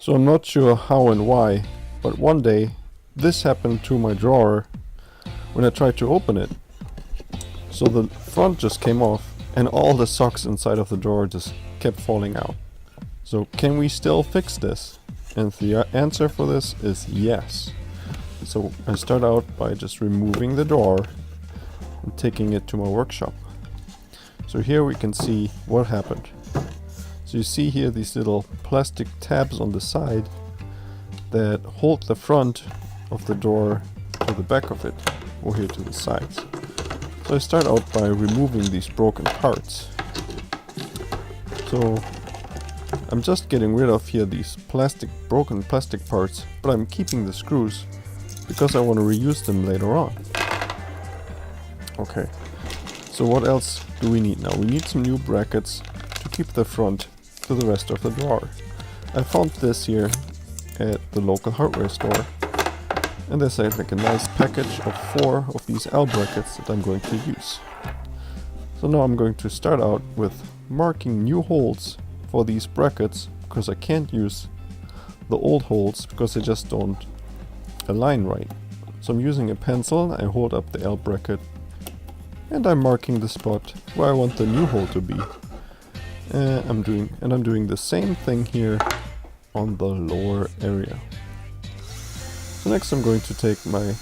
So I'm not sure how and why, but one day this happened to my drawer when I tried to open it. So the front just came off and all the socks inside of the drawer just kept falling out. So can we still fix this? And the answer for this is yes. So I start out by just removing the drawer and taking it to my workshop. So here we can see what happened. So you see here these little plastic tabs on the side that hold the front of the drawer to the back of it, or here to the sides. So I start out by removing these broken parts. So I'm just getting rid of here these broken plastic parts, but I'm keeping the screws because I want to reuse them later on. Okay, so what else do we need now? We need some new brackets to keep the front to the rest of the drawer. I found this here at the local hardware store, and there's like a nice package of 4 of these L brackets that I'm going to use. So now I'm going to start out with marking new holes for these brackets, because I can't use the old holes because they just don't align right. So I'm using a pencil, I hold up the L bracket and I'm marking the spot where I want the new hole to be. I'm doing the same thing here on the lower area. So next I'm going to take my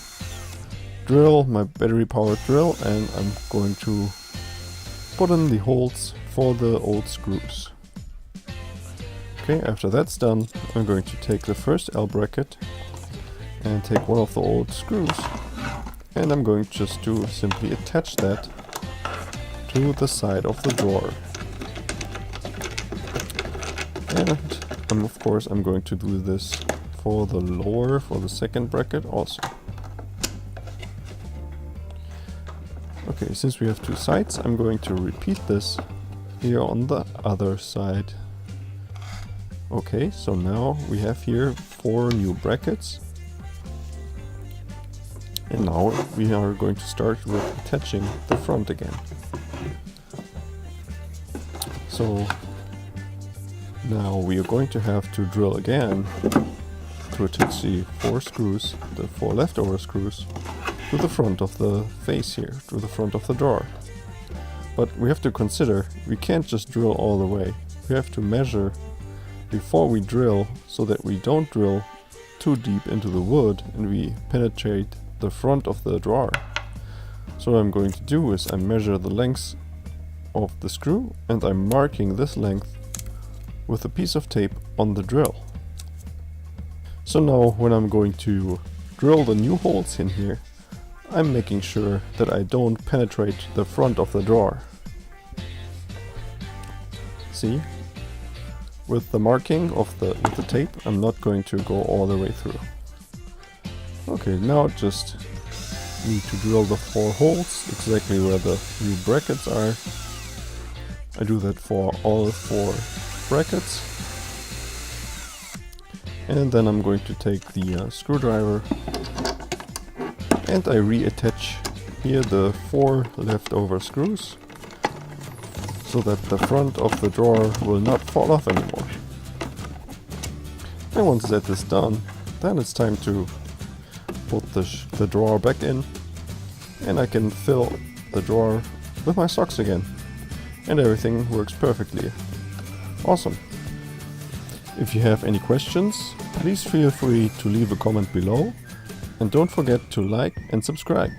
drill, my battery powered drill, and I'm going to put in the holes for the old screws. Okay, after that's done, I'm going to take the first L bracket and take one of the old screws, and I'm going just to simply attach that to the side of the drawer. And of course I'm going to do this for the second bracket also. Okay, since we have 2 sides, I'm going to repeat this here on the other side. Okay, so now we have here 4 new brackets. And now we are going to start with attaching the front again. So now we are going to have to drill again to attach the 4 screws, the 4 leftover screws, to the front of the face here, to the front of the drawer. But we have to consider, we can't just drill all the way. We have to measure before we drill, so that we don't drill too deep into the wood and we penetrate the front of the drawer. So what I'm going to do is I measure the length of the screw and I'm marking this length with a piece of tape on the drill. So now when I'm going to drill the new holes in here, I'm making sure that I don't penetrate the front of the drawer. See? With the marking of with the tape, I'm not going to go all the way through. Okay, now just need to drill the 4 holes exactly where the new brackets are. I do that for all 4 brackets. And then I'm going to take the screwdriver and I reattach here the 4 leftover screws, so that the front of the drawer will not fall off anymore. And once that is done, then it's time to put the drawer back in, and I can fill the drawer with my socks again. And everything works perfectly. Awesome. If you have any questions, please feel free to leave a comment below, and don't forget to like and subscribe.